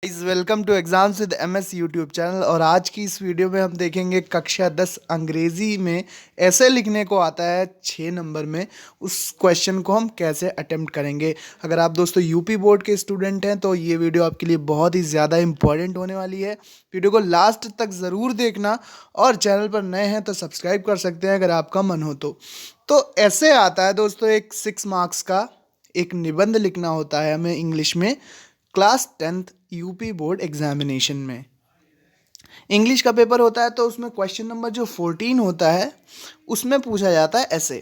Guys welcome to exams with MS YouTube channel. और आज की इस वीडियो में हम देखेंगे कक्षा 10 अंग्रेजी में ऐसे लिखने को आता है 6 नंबर में। उस क्वेश्चन को हम कैसे अटेम्प्ट करेंगे। अगर आप दोस्तों यूपी बोर्ड के स्टूडेंट हैं तो ये वीडियो आपके लिए बहुत ही ज़्यादा इंपॉर्टेंट होने वाली है। वीडियो को लास्ट तक ज़रूर देखना और चैनल पर नए हैं तो सब्सक्राइब कर सकते हैं अगर आपका मन हो तो ऐसे आता है दोस्तों, एक 6 मार्क्स का एक निबंध लिखना होता है हमें इंग्लिश में class 10th UP board examination में। इंग्लिश का पेपर होता है तो उसमें क्वेश्चन नंबर जो 14 होता है उसमें पूछा जाता है ऐसे।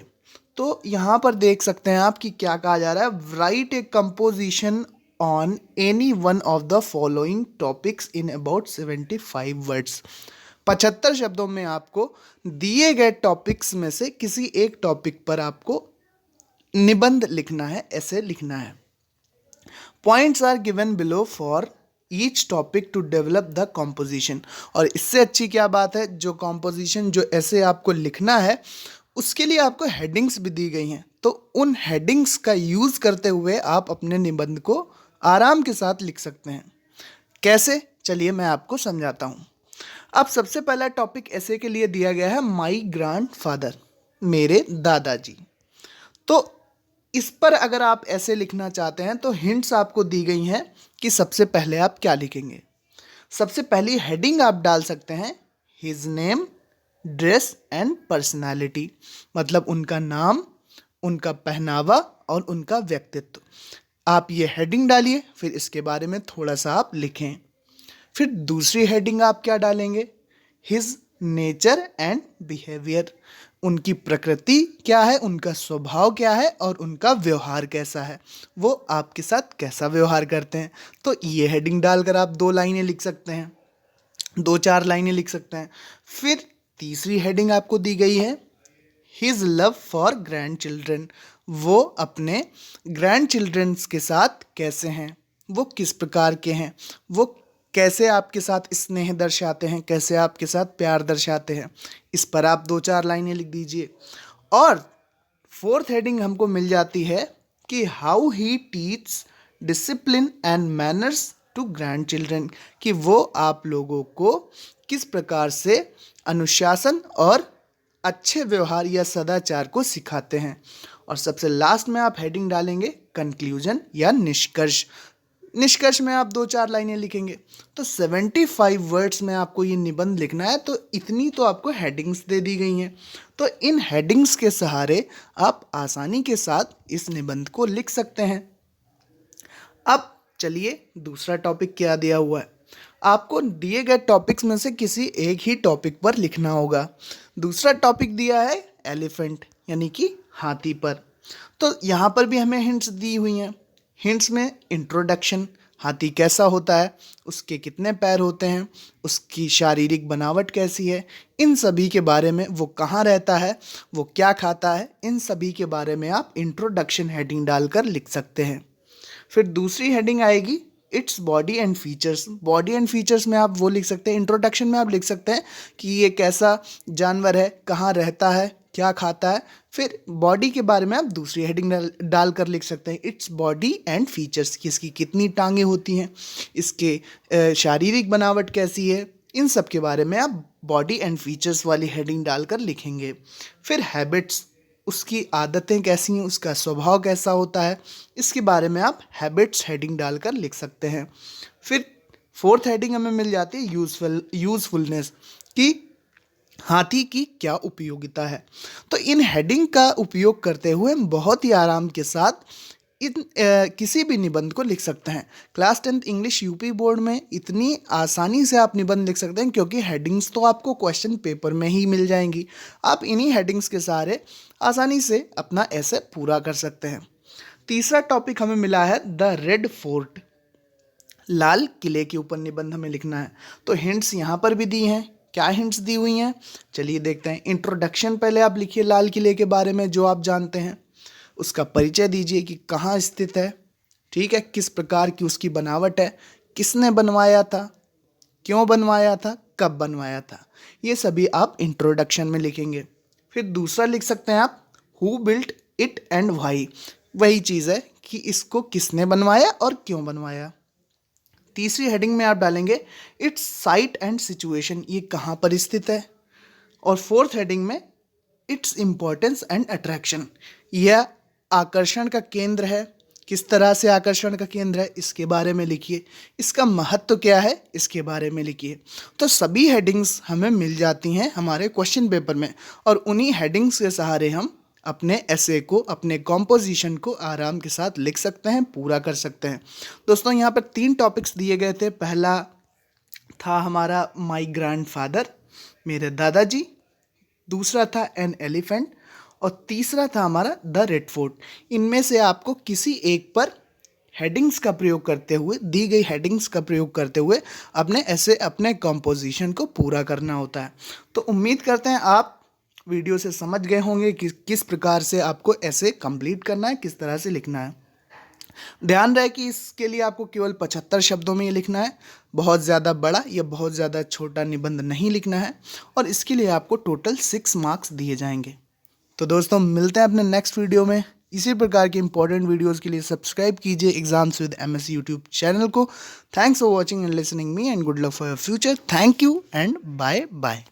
तो यहाँ पर देख सकते हैं आप कि क्या कहा जा रहा है, right A composition on any one of the following topics in about 75 words. 75 शब्दों में आपको दिए गए टॉपिक्स में से किसी एक टॉपिक पर आपको निबंध लिखना है, ऐसे लिखना है। Points are given below for each topic to develop the composition. और इससे अच्छी क्या बात है, जो कॉम्पोजिशन जो ऐसे आपको लिखना है उसके लिए आपको हेडिंग्स भी दी गई हैं। तो उन हेडिंग्स का यूज़ करते हुए आप अपने निबंध को आराम के साथ लिख सकते हैं। कैसे, चलिए मैं आपको समझाता हूँ। अब सबसे पहला टॉपिक ऐसे के लिए दिया गया है माई ग्रैंड फादर, मेरे दादाजी। तो इस पर अगर आप ऐसे लिखना चाहते हैं तो हिंट्स आपको दी गई हैं कि सबसे पहले आप क्या लिखेंगे। सबसे पहली हेडिंग आप डाल सकते हैं his name, dress and personality, मतलब उनका नाम, उनका पहनावा और उनका व्यक्तित्व। आप ये हेडिंग डालिए, फिर इसके बारे में थोड़ा सा आप लिखें। फिर दूसरी हेडिंग आप क्या डालेंगे, हिज नेचर एंड बिहेवियर, उनकी प्रकृति क्या है, उनका स्वभाव क्या है और उनका व्यवहार कैसा है, वो आपके साथ कैसा व्यवहार करते हैं। तो ये हेडिंग डालकर आप 2 लाइनें लिख सकते हैं, 2-4 लाइनें लिख सकते हैं। फिर तीसरी हेडिंग आपको दी गई है his love for grand children, वो अपने ग्रैंड चिल्ड्रंस के साथ कैसे हैं, वो किस प्रकार के हैं, वो कैसे आपके साथ स्नेह दर्शाते हैं, कैसे आपके साथ प्यार दर्शाते हैं। इस पर आप 2-4 लाइनें लिख दीजिए। और फोर्थ हेडिंग हमको मिल जाती है कि how he teach discipline and manners to grandchildren, कि वो आप लोगों को किस प्रकार से अनुशासन और अच्छे व्यवहार या सदाचार को सिखाते हैं। और सबसे लास्ट में आप हेडिंग डालेंगे कंक्लूजन या निष्कर्ष। निष्कर्ष में आप 2-4 लाइनें लिखेंगे। तो 75 वर्ड्स में आपको ये निबंध लिखना है, तो इतनी तो आपको हेडिंग्स दे दी गई हैं। तो इन हेडिंग्स के सहारे आप आसानी के साथ इस निबंध को लिख सकते हैं। अब चलिए दूसरा टॉपिक क्या दिया हुआ है। आपको दिए गए टॉपिक्स में से किसी एक ही टॉपिक पर लिखना होगा। दूसरा टॉपिक दिया है एलिफेंट यानी कि हाथी पर। तो यहाँ पर भी हमें हिंट्स दी हुई हैं। हिंट्स में इंट्रोडक्शन, हाथी कैसा होता है, उसके कितने पैर होते हैं, उसकी शारीरिक बनावट कैसी है, इन सभी के बारे में, वो कहाँ रहता है, वो क्या खाता है, इन सभी के बारे में आप इंट्रोडक्शन हेडिंग डालकर लिख सकते हैं। फिर दूसरी हेडिंग आएगी its body and features. Body and features में आप वो लिख सकते हैं, इंट्रोडक्शन में आप लिख सकते हैं कि ये कैसा जानवर है, कहाँ रहता है, क्या खाता है। फिर बॉडी के बारे में आप दूसरी हेडिंग डालकर लिख सकते हैं इट्स बॉडी एंड फीचर्स, कि इसकी कितनी टांगें होती हैं, इसके शारीरिक बनावट कैसी है, इन सब के बारे में आप बॉडी एंड फीचर्स वाली हेडिंग डालकर लिखेंगे। फिर हैबिट्स, उसकी आदतें कैसी हैं, उसका स्वभाव कैसा होता है, इसके बारे में आप हैबिट्स हेडिंग डालकर लिख सकते हैं। फिर फोर्थ हेडिंग हमें मिल जाती है यूज़फुलनेस, कि हाथी की क्या उपयोगिता है। तो इन हेडिंग का उपयोग करते हुए हम बहुत ही आराम के साथ किसी भी निबंध को लिख सकते हैं। Class 10th English UP board में इतनी आसानी से आप निबंध लिख सकते हैं क्योंकि हेडिंग्स तो आपको क्वेश्चन पेपर में ही मिल जाएंगी। आप इन्हीं हेडिंग्स के सहारे आसानी से अपना ऐसे पूरा कर सकते हैं। तीसरा टॉपिक हमें मिला है द रेड फोर्ट, लाल किले के ऊपर निबंध हमें लिखना है। तो हिंट्स यहाँ पर भी दी हैं। क्या हिंट्स दी हुई हैं, चलिए देखते हैं। इंट्रोडक्शन पहले आप लिखिए लाल किले के बारे में जो आप जानते हैं, उसका परिचय दीजिए कि कहाँ स्थित है, ठीक है, किस प्रकार की उसकी बनावट है, किसने बनवाया था, क्यों बनवाया था, कब बनवाया था, ये सभी आप इंट्रोडक्शन में लिखेंगे। फिर दूसरा लिख सकते हैं आप who built it and why, वही चीज़ है कि इसको किसने बनवाया और क्यों बनवाया। तीसरी हेडिंग में आप डालेंगे इट्स साइट एंड सिचुएशन, ये कहाँ पर स्थित है। और फोर्थ हेडिंग में इट्स इम्पोर्टेंस एंड अट्रैक्शन, यह आकर्षण का केंद्र है, किस तरह से आकर्षण का केंद्र है इसके बारे में लिखिए, इसका महत्व क्या है इसके बारे में लिखिए। तो सभी हेडिंग्स हमें मिल जाती हैं हमारे क्वेश्चन पेपर में, और उन्हीं हेडिंग्स के सहारे हम अपने एसे को, अपने कॉम्पोजिशन को आराम के साथ लिख सकते हैं, पूरा कर सकते हैं। दोस्तों यहाँ पर 3 टॉपिक्स दिए गए थे। पहला था हमारा माई ग्रैंडफादर, मेरे दादाजी। दूसरा था एन एलिफेंट, और तीसरा था हमारा द रेड फोर्ट। इनमें से आपको किसी एक पर हेडिंग्स का प्रयोग करते हुए, दी गई हेडिंग्स का प्रयोग करते हुए अपने ऐसे अपने कंपोजिशन को पूरा करना होता है। तो उम्मीद करते हैं आप वीडियो से समझ गए होंगे कि किस प्रकार से आपको ऐसे कंप्लीट करना है, किस तरह से लिखना है। ध्यान रहे कि इसके लिए आपको केवल 75 शब्दों में ये लिखना है, बहुत ज़्यादा बड़ा या बहुत ज़्यादा छोटा निबंध नहीं लिखना है, और इसके लिए आपको टोटल 6 मार्क्स दिए जाएंगे। तो दोस्तों मिलते हैं अपने नेक्स्ट वीडियो में। इसी प्रकार के इंपॉर्टेंट वीडियोस के लिए सब्सक्राइब कीजिए exams with MS YouTube channel को। Thanks for watching and listening me, and good luck for your future. Thank you and bye bye.